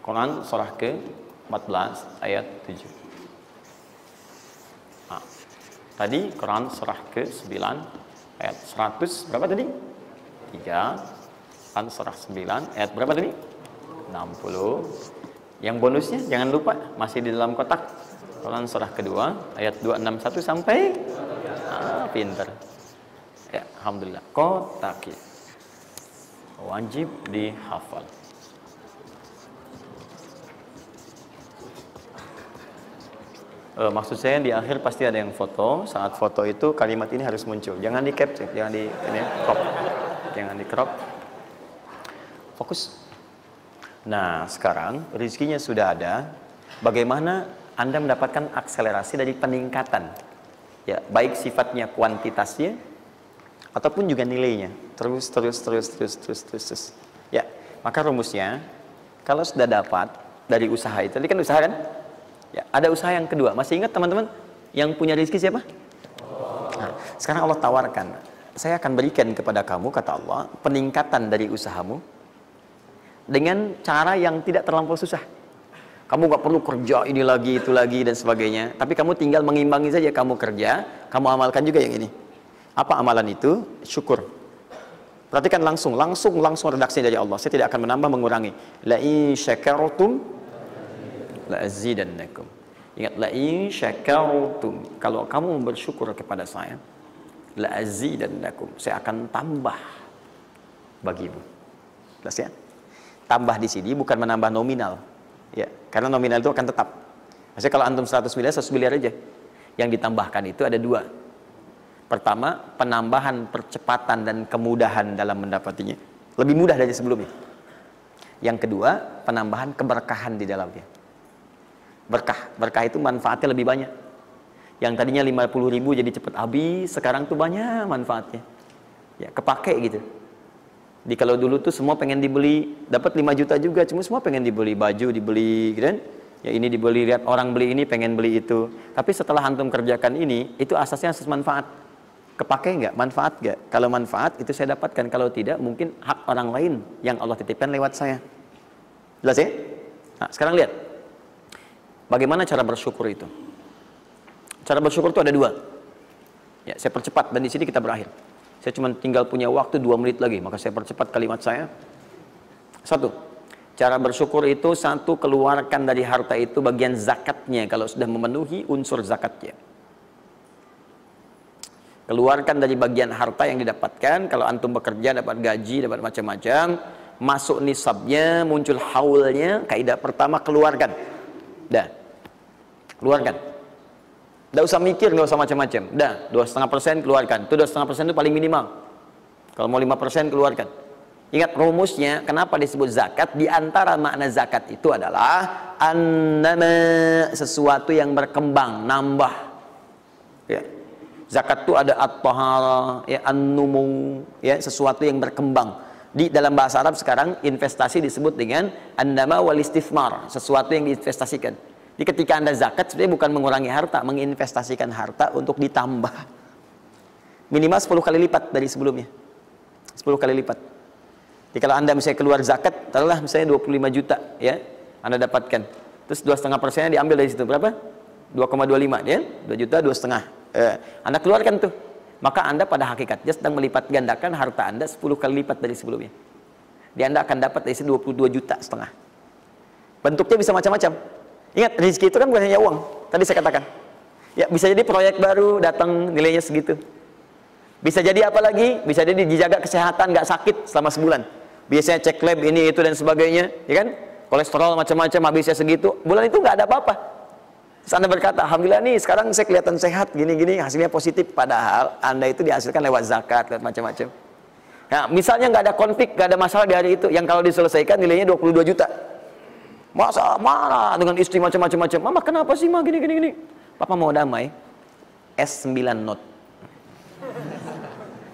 Quran surah ke-14 ayat 7. Nah, tadi Quran surah ke-9 ayat 100 berapa tadi? 3. Quran surah 9 ayat berapa tadi? 60. Yang bonusnya jangan lupa masih di dalam kotak. Quran surah kedua ayat 261 sampai pinter. Ya, alhamdulillah. Kotak wajib dihafal. Maksud saya di akhir pasti ada yang foto. Saat foto itu kalimat ini harus muncul. Jangan di capture, jangan di crop. Jangan di crop. Fokus. Nah, sekarang rezekinya sudah ada. Bagaimana Anda mendapatkan akselerasi dari peningkatan? Ya, baik sifatnya kuantitasnya ataupun juga nilainya. Terus. Ya, maka rumusnya kalau sudah dapat dari usaha itu, tadi kan usaha kan? Ya, ada usaha yang kedua. Masih ingat teman-teman yang punya rezeki siapa? Nah, sekarang Allah tawarkan, saya akan berikan kepada kamu, kata Allah, peningkatan dari usahamu dengan cara yang tidak terlampau susah. Kamu gak perlu kerja ini lagi, itu lagi, dan sebagainya. Tapi kamu tinggal mengimbangi saja. Kamu kerja, kamu amalkan juga yang ini. Apa amalan itu? Syukur. Perhatikan langsung redaksi dari Allah. Saya tidak akan menambah, mengurangi. La in syakartum la azidannakum. Ingat, la in syakartum, kalau kamu bersyukur kepada saya, la azidannakum, saya akan tambah bagimu. Jelas ya? Tambah di sini bukan menambah nominal. Ya, karena nominal itu akan tetap. Maksudnya kalau antum 100 miliar aja. Yang ditambahkan itu ada dua. Pertama, penambahan percepatan dan kemudahan dalam mendapatinya. Lebih mudah dari sebelumnya. Yang kedua, penambahan keberkahan di dalamnya. Berkah itu manfaatnya lebih banyak. Yang tadinya 50.000 jadi cepat habis, sekarang tuh banyak manfaatnya. Ya, kepake gitu. Di kalau dulu tuh semua pengen dibeli, dapat 5 juta juga, cuma semua pengen dibeli baju, dibeli gitu kan? Ya ini dibeli, lihat orang beli ini pengen beli itu. Tapi setelah antum kerjakan ini, itu asasnya asas manfaat. Kepake nggak? Manfaat nggak? Kalau manfaat itu saya dapatkan, kalau tidak mungkin hak orang lain yang Allah titipkan lewat saya. Jelas ya? Nah, sekarang lihat. Bagaimana cara bersyukur itu? Cara bersyukur itu ada dua. Ya, saya percepat dan di sini kita berakhir. Saya cuma tinggal punya waktu 2 menit lagi, maka saya percepat kalimat saya. 1. Cara bersyukur itu 1, keluarkan dari harta itu bagian zakatnya kalau sudah memenuhi unsur zakatnya. Keluarkan dari bagian harta yang didapatkan, kalau antum bekerja dapat gaji, dapat macam-macam, masuk nisabnya, muncul haulnya, kaidah pertama keluarkan. Dah. Keluarkan. Nggak usah mikir, nggak usah macam-macam. Dah, 2,5% keluarkan. Itu 2,5% itu paling minimal. Kalau mau 5% keluarkan. Ingat rumusnya, kenapa disebut zakat? Di antara makna zakat itu adalah annama, sesuatu yang berkembang, nambah. Ya. Zakat itu ada at-tahara, ya, an-numu, ya, sesuatu yang berkembang. Di dalam bahasa Arab sekarang investasi disebut dengan annama wal istismar, sesuatu yang diinvestasikan. Jadi ketika Anda zakat sebenarnya bukan mengurangi harta, menginvestasikan harta untuk ditambah. Minimal 10 kali lipat dari sebelumnya. 10 kali lipat. Jadi kalau Anda misalnya keluar zakat, taruhlah misalnya 25 juta, ya, Anda dapatkan. Terus 2,5%-nya diambil dari situ, berapa? 2,25, ya? 2 juta, 2,5. Anda keluarkan tuh. Maka Anda pada hakikatnya sedang melipat gandakan harta Anda 10 kali lipat dari sebelumnya. Jadi Anda akan dapat dari situ 22,5 juta. Bentuknya bisa macam-macam. Ingat, rezeki itu kan bukan hanya uang. Tadi saya katakan. Ya, bisa jadi proyek baru datang nilainya segitu. Bisa jadi apa lagi? Bisa jadi dijaga kesehatan, nggak sakit selama sebulan. Biasanya cek lab ini itu dan sebagainya, ya kan? Kolesterol macam-macam habisnya segitu. Bulan itu nggak ada apa-apa. Terus Anda berkata, alhamdulillah nih sekarang saya kelihatan sehat, gini-gini, hasilnya positif. Padahal Anda itu dihasilkan lewat zakat, lewat macam-macam. Nah, misalnya nggak ada konflik, nggak ada masalah di hari itu, yang kalau diselesaikan nilainya 22 juta. Masa marah dengan istri macam-macam. Mama kenapa sih, Ma, gini. Papa mau damai. S9 Note.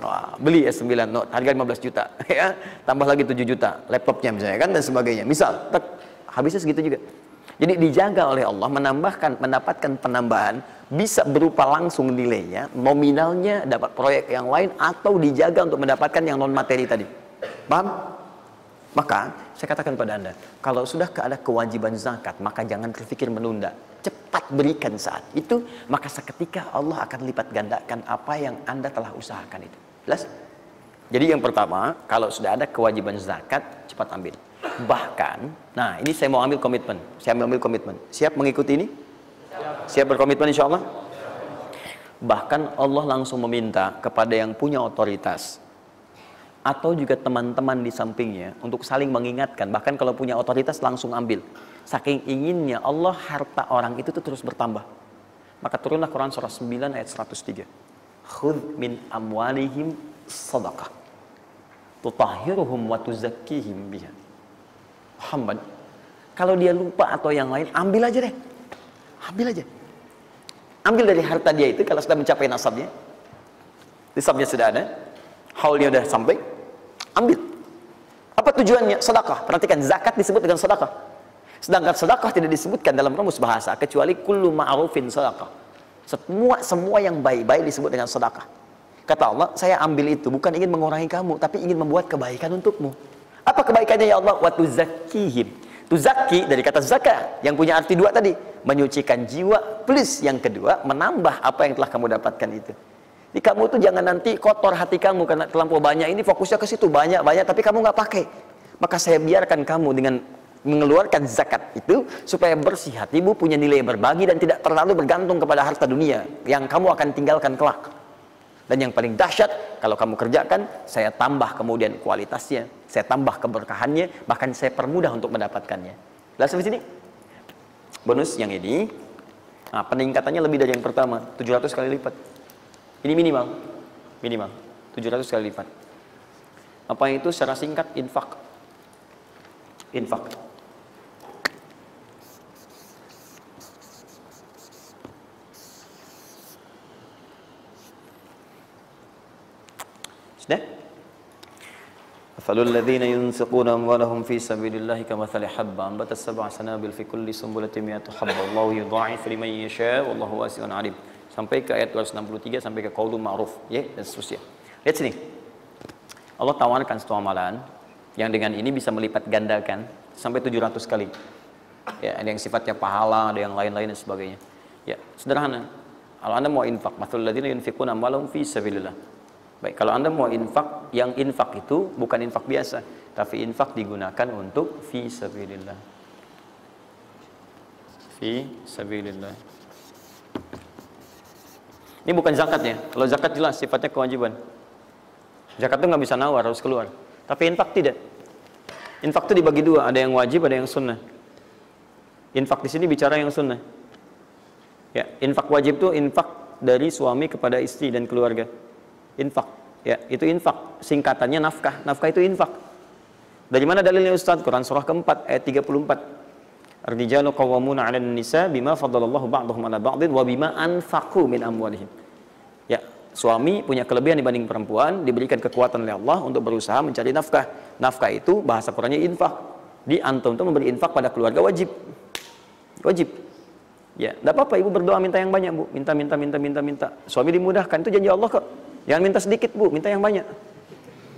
Wah, beli S9 Note, harga 15 juta. Ya, tambah lagi 7 juta. Laptopnya misalnya kan, dan sebagainya. Misal, habisnya segitu juga. Jadi dijaga oleh Allah, mendapatkan penambahan, bisa berupa langsung nilainya, nominalnya, dapat proyek yang lain, atau dijaga untuk mendapatkan yang non materi tadi. Paham? Maka saya katakan pada Anda, kalau sudah ada kewajiban zakat, maka jangan berpikir menunda. Cepat berikan saat itu, maka seketika Allah akan lipat gandakan apa yang Anda telah usahakan itu. Jelas? Jadi yang pertama, kalau sudah ada kewajiban zakat, cepat ambil. Bahkan, nah ini saya mau ambil komitmen. Saya ambil komitmen. Siap mengikuti ini? Siap berkomitmen insya Allah? Bahkan Allah langsung meminta kepada yang punya otoritas atau juga teman-teman di sampingnya untuk saling mengingatkan. Bahkan kalau punya otoritas langsung ambil. Saking inginnya Allah harta orang itu tuh terus bertambah. Maka turunlah Quran surah 9 ayat 103. Khudh min amwalihim sadaqah tutahhiruhum wa tuzakkihim biha. Muhammad, kalau dia lupa atau yang lain, ambil aja deh. Ambil aja. Ambil dari harta dia itu kalau sudah mencapai nasabnya. Nisabnya sudah ada, haulnya sudah sampai, ambil. Apa tujuannya? Sedekah. Perhatikan, zakat disebut dengan sedekah. Sedangkan sedekah tidak disebutkan dalam rumus bahasa kecuali kullu ma'rufin sedekah. Semua yang baik-baik disebut dengan sedekah. Kata Allah, saya ambil itu bukan ingin mengurangi kamu, tapi ingin membuat kebaikan untukmu. Apa kebaikannya ya Allah? Wa tuzakkihim. Tuzakki dari kata zakat yang punya arti dua tadi, menyucikan jiwa, plus yang kedua menambah apa yang telah kamu dapatkan itu. Jadi kamu tuh jangan nanti kotor hati kamu karena terlampau banyak ini, fokusnya ke situ banyak tapi kamu nggak pakai. Maka saya biarkan kamu dengan mengeluarkan zakat itu supaya bersih hatimu, punya nilai berbagi dan tidak terlalu bergantung kepada harta dunia yang kamu akan tinggalkan kelak. Dan yang paling dahsyat, kalau kamu kerjakan, saya tambah kemudian kualitasnya, saya tambah keberkahannya, bahkan saya permudah untuk mendapatkannya. Lihat sampai sini. Bonus yang ini, nah, peningkatannya lebih dari yang pertama, 700 kali lipat. Ini minimal, 700 kali lipat. Apa itu secara singkat? Infak. Sudah? Afalul ladzina yunfiquna amwalahum fi sabilillahi kamathali habba ambatat sab'a sanabil fi kulli sunbulatin mi'atu habba Allahu yudha'ifu liman yasha wallahu wasi'un 'alim. Sampai ke ayat 263 sampai ke qaulun ma'ruf, ya, dan seterusnya. Lihat sini. Allah tawarkan satu amalan yang dengan ini bisa melipat gandakan sampai 700 kali. Ya, ada yang sifatnya pahala, ada yang lain-lain dan sebagainya. Ya, sederhana. Kalau Anda mau infak, mathalul ladzina yunfiquna amwalahum fi sabilillah. Baik, kalau Anda mau infak, yang infak itu bukan infak biasa, tapi infak digunakan untuk fi sabilillah. Fi sabilillah. Ini bukan zakatnya. Kalau zakat jelas sifatnya kewajiban. Zakat itu nggak bisa nawar, harus keluar. Tapi infak tidak. Infak itu dibagi dua, ada yang wajib, ada yang sunnah. Infak di sini bicara yang sunnah. Ya, infak wajib itu infak dari suami kepada istri dan keluarga. Infak, ya, itu infak. Singkatannya nafkah. Nafkah itu infak. Dari mana dalilnya Ustaz? Quran surah keempat ayat 34. Ar-rijalu qawwamuna 'alan nisa bima faddalallahu ba'dahum 'ala ba'din wa bima anfaqu min amwalihim. Ya, suami punya kelebihan dibanding perempuan, diberikan kekuatan oleh Allah untuk berusaha mencari nafkah. Nafkah itu bahasa Qurannya infak. Di antum itu memberi infak pada keluarga wajib. Wajib. Ya, enggak apa-apa ibu berdoa minta yang banyak, Bu. Minta. Suami dimudahkan, itu janji Allah kok. Jangan minta sedikit, Bu, minta yang banyak.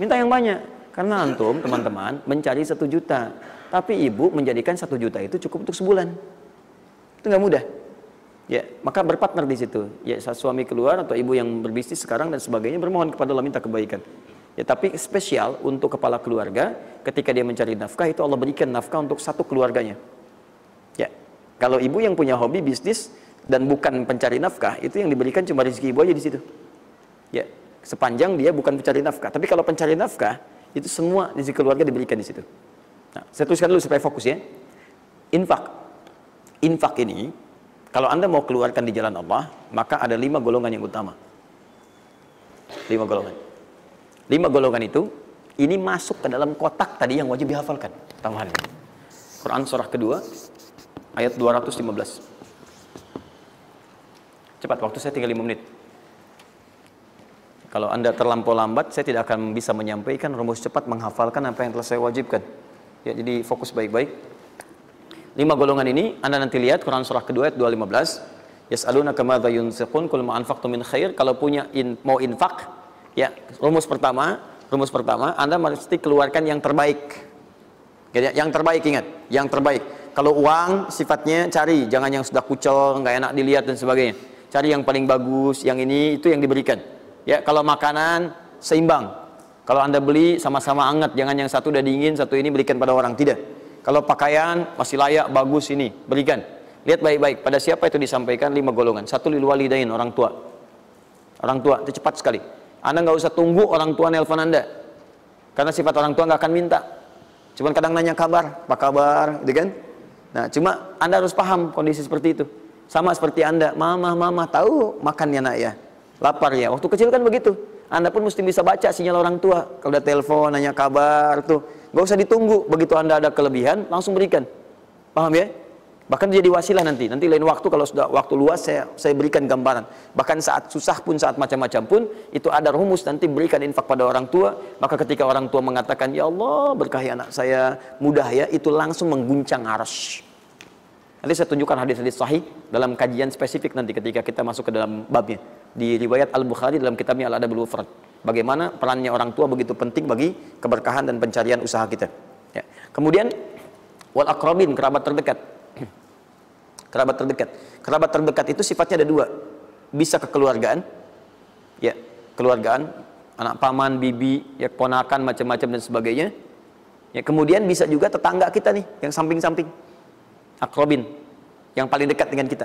Minta yang banyak. Karena antum, teman-teman, mencari 1 juta. Tapi ibu menjadikan 1 juta itu cukup untuk sebulan. Itu nggak mudah. Ya, maka berpartner di situ. Ya, suami keluar atau ibu yang berbisnis sekarang dan sebagainya bermohon kepada Allah minta kebaikan. Ya, tapi spesial untuk kepala keluarga, ketika dia mencari nafkah itu Allah berikan nafkah untuk satu keluarganya. Ya, kalau ibu yang punya hobi bisnis dan bukan pencari nafkah, itu yang diberikan cuma rezeki ibu aja di situ. Ya, sepanjang dia bukan pencari nafkah. Tapi kalau pencari nafkah, itu semua rezeki keluarga diberikan di situ. Nah, saya tuliskan dulu supaya fokus ya. Infak. Infak ini, kalau Anda mau keluarkan di jalan Allah, maka ada 5 golongan yang utama. 5 golongan. 5 golongan itu, ini masuk ke dalam kotak tadi yang wajib dihafalkan. Tambahan. Quran surah kedua, ayat 215. Cepat, waktu saya tinggal 5 menit. Kalau Anda terlampau lambat, saya tidak akan bisa menyampaikan rumus cepat menghafalkan apa yang telah saya wajibkan. Ya, jadi fokus baik-baik. 5 golongan ini Anda nanti lihat Quran surah kedua ayat 215. Yas'alunaka madza yunfiqun qul ma anfaqtum min khair. Kalau punya mau infak, ya, rumus pertama Anda mesti keluarkan yang terbaik. Yang terbaik, ingat, yang terbaik. Kalau uang sifatnya cari, jangan yang sudah kucel, nggak enak dilihat dan sebagainya. Cari yang paling bagus, yang ini itu yang diberikan. Ya, kalau makanan seimbang. Kalau Anda beli sama-sama hangat, jangan yang satu udah dingin, satu ini berikan pada orang, tidak. Kalau pakaian masih layak, bagus ini, berikan. Lihat baik-baik, pada siapa itu disampaikan 5 golongan. 1 lil walidain, orang tua. Orang tua itu cepat sekali. Anda nggak usah tunggu orang tua nelpon Anda. Karena sifat orang tua nggak akan minta. Cuman kadang nanya kabar, apa kabar, gitu kan? Nah, cuma Anda harus paham kondisi seperti itu. Sama seperti Anda, mama, tahu makannya nak ya, lapar ya. Waktu kecil kan begitu. Anda pun mesti bisa baca sinyal orang tua. Kalau udah telepon, nanya kabar tuh, nggak usah ditunggu. Begitu Anda ada kelebihan, langsung berikan. Paham ya? Bahkan jadi wasilah nanti lain waktu kalau sudah waktu luas saya berikan gambaran. Bahkan saat susah pun, saat macam-macam pun, itu ada rumus nanti berikan infak pada orang tua. Maka ketika orang tua mengatakan, ya Allah berkahi anak saya, mudah ya, itu langsung mengguncang arsy. Nanti saya tunjukkan hadis-hadis sahih dalam kajian spesifik nanti ketika kita masuk ke dalam babnya. Di riwayat Al-Bukhari dalam kitabnya Al-Adabul Mufrad. Bagaimana perannya orang tua begitu penting bagi keberkahan dan pencarian usaha kita. Ya. Kemudian wal aqrabin, kerabat terdekat. Kerabat terdekat itu sifatnya ada 2. Bisa kekeluargaan, ya, keluargaan, anak paman, bibi, ya, ponakan, macam-macam dan sebagainya. Ya, kemudian bisa juga tetangga kita nih, yang samping-samping. Akrobin, yang paling dekat dengan kita.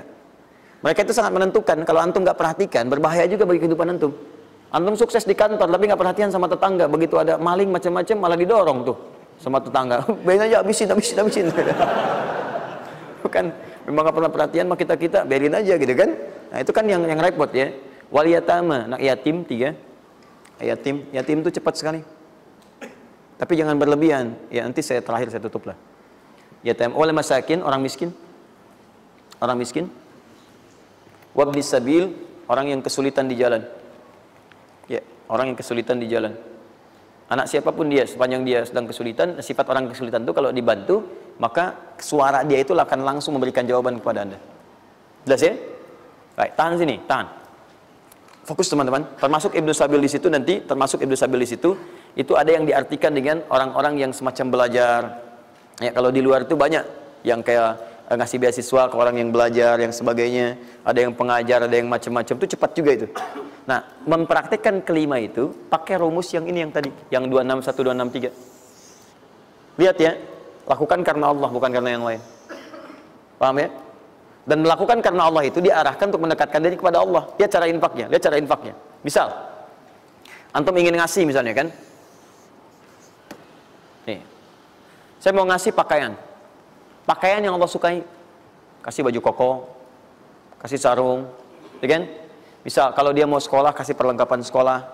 Mereka itu sangat menentukan. Kalau antum nggak perhatikan, berbahaya juga bagi kehidupan antum. Antum sukses di kantor, tapi nggak perhatian sama tetangga. Begitu ada maling macam-macam, malah didorong tuh sama tetangga. Biarin aja, habisin. Bukan, memang nggak pernah perhatian sama kita, biarin aja gitu kan. Nah itu kan yang repot ya. Wal yatama, anak yatim 3. Yatim itu cepat sekali. Tapi jangan berlebihan. Ya nanti terakhir saya tutup lah. Yatim wal masakin, orang miskin. Wabnis sabil, orang yang kesulitan di jalan. Ya, orang yang kesulitan di jalan. Anak siapapun dia, sepanjang dia sedang kesulitan, sifat orang kesulitan itu kalau dibantu, maka suara dia itu akan langsung memberikan jawaban kepada Anda. Jelas ya? Baik, tahan sini, tahan. Fokus teman-teman. Termasuk Ibnu Sabil di situ nanti, itu ada yang diartikan dengan orang-orang yang semacam belajar. Ya, kalau di luar itu banyak yang kayak ngasih beasiswa ke orang yang belajar, yang sebagainya. Ada yang pengajar, ada yang macam-macam. Itu cepat juga itu. Nah, mempraktikkan kelima itu pakai rumus yang ini yang tadi, yang 261, 263. Lihat ya, lakukan karena Allah, bukan karena yang lain. Paham ya? Dan melakukan karena Allah itu diarahkan untuk mendekatkan diri kepada Allah. Lihat cara infaknya. Misal, antum ingin ngasih misalnya kan? Nih, saya mau ngasih pakaian yang Allah sukai. Kasih baju koko, kasih sarung, ya kan? Misal kalau dia mau sekolah, kasih perlengkapan sekolah,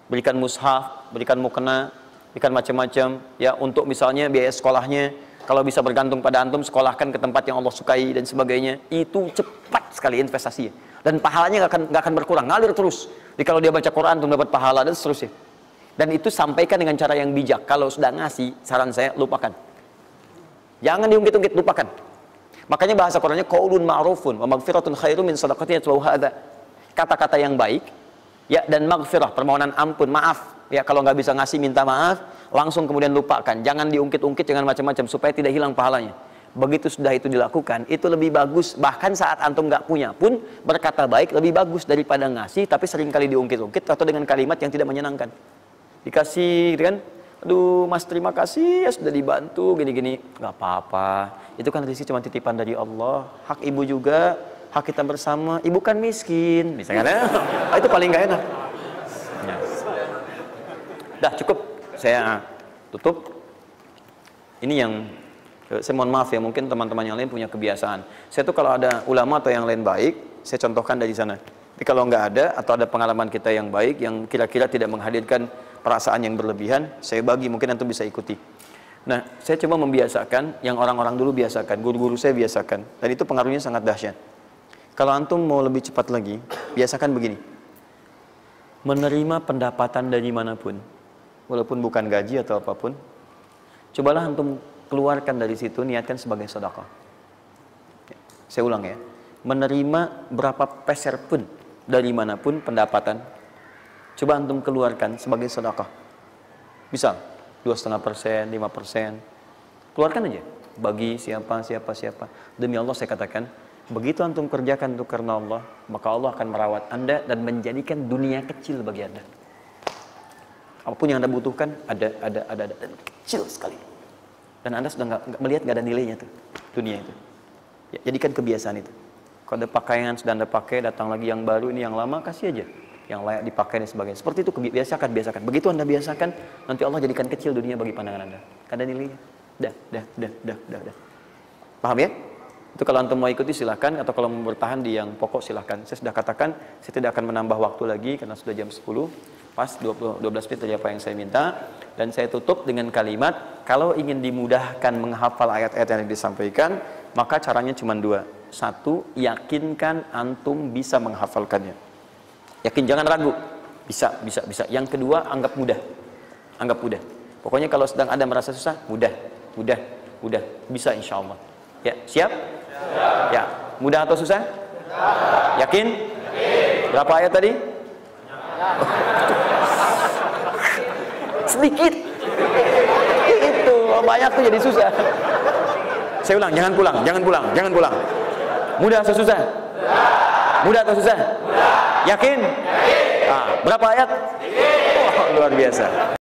berikan mushaf, berikan mukena, berikan macam-macam, ya untuk misalnya biaya sekolahnya. Kalau bisa bergantung pada antum, sekolahkan ke tempat yang Allah sukai dan sebagainya. Itu cepat sekali investasinya. Dan pahalanya nggak akan berkurang, ngalir terus. Jadi kalau dia baca Quran, antum dapat pahala dan seterusnya. Dan itu sampaikan dengan cara yang bijak. Kalau sudah ngasih, saran saya lupakan. Jangan diungkit-ungkit, lupakan. Makanya bahasa Qurannya qaulun ma'rufun wa maghfiratun khairum min shadaqatin yatba'uha adza. Kata-kata yang baik, ya, dan maghfirah, permohonan ampun, maaf. Ya, kalau nggak bisa ngasih, minta maaf, langsung kemudian lupakan. Jangan diungkit-ungkit, jangan macam-macam supaya tidak hilang pahalanya. Begitu sudah itu dilakukan, itu lebih bagus. Bahkan saat antum nggak punya pun berkata baik lebih bagus daripada ngasih tapi seringkali diungkit-ungkit atau dengan kalimat yang tidak menyenangkan. Dikasih, gitu kan? Aduh mas, terima kasih ya sudah dibantu gini-gini. Nggak apa-apa, itu kan rezeki cuma titipan dari Allah. Hak ibu juga, hak kita bersama. Ibu kan miskin misalnya. Itu paling nggak enak ya. Dah cukup, saya tutup. Ini yang saya mohon maaf ya, mungkin teman-teman yang lain punya kebiasaan. Saya tuh kalau ada ulama atau yang lain baik, saya contohkan dari sana. Tapi kalau nggak ada atau ada pengalaman kita yang baik yang kira-kira tidak menghadirkan perasaan yang berlebihan, saya bagi, mungkin antum bisa ikuti. Nah, saya coba membiasakan yang orang-orang dulu biasakan, guru-guru saya biasakan, dan itu pengaruhnya sangat dahsyat. Kalau antum mau lebih cepat lagi, biasakan begini. Menerima pendapatan dari manapun, walaupun bukan gaji atau apapun, cobalah antum keluarkan dari situ, niatkan sebagai sedekah. Saya ulang ya, menerima berapa peser pun dari manapun pendapatan, coba antum keluarkan sebagai sedekah. Misal 2,5%, 5%, Keluarkan aja. Bagi siapa. Demi Allah saya katakan, begitu antum kerjakan itu karena Allah, maka Allah akan merawat Anda dan menjadikan dunia kecil bagi Anda. Apapun yang Anda butuhkan, ada dan kecil sekali. Dan Anda sudah melihat nggak ada nilainya tuh, dunia itu. Ya, jadikan kebiasaan itu. Kalau ada pakaian sudah Anda pakai, datang lagi yang baru, ini yang lama, kasih aja. Yang layak dipakai dan sebagainya. Seperti itu, biasakan. Begitu Anda biasakan, nanti Allah jadikan kecil dunia bagi pandangan Anda. Ada nilainya. Dah. Paham ya? Itu kalau antum mau ikuti silahkan, atau kalau mau bertahan di yang pokok silahkan. Saya sudah katakan, saya tidak akan menambah waktu lagi karena sudah jam 10. Pas 12 menit tadi apa yang saya minta. Dan saya tutup dengan kalimat, kalau ingin dimudahkan menghafal ayat-ayat yang disampaikan, maka caranya cuma dua. Satu, yakinkan antum bisa menghafalkannya. Yakin, jangan ragu. Bisa. Yang kedua, anggap mudah. Pokoknya kalau sedang ada merasa susah, mudah. Bisa insya Allah. Ya, siap? Ya, mudah atau susah? Yakin? Berapa ayat tadi? Sedikit. Itu banyak tuh jadi susah. Saya ulang, jangan pulang. Mudah atau susah? Mudah atau susah? Yakin? Nah, berapa ayat? Oh, luar biasa.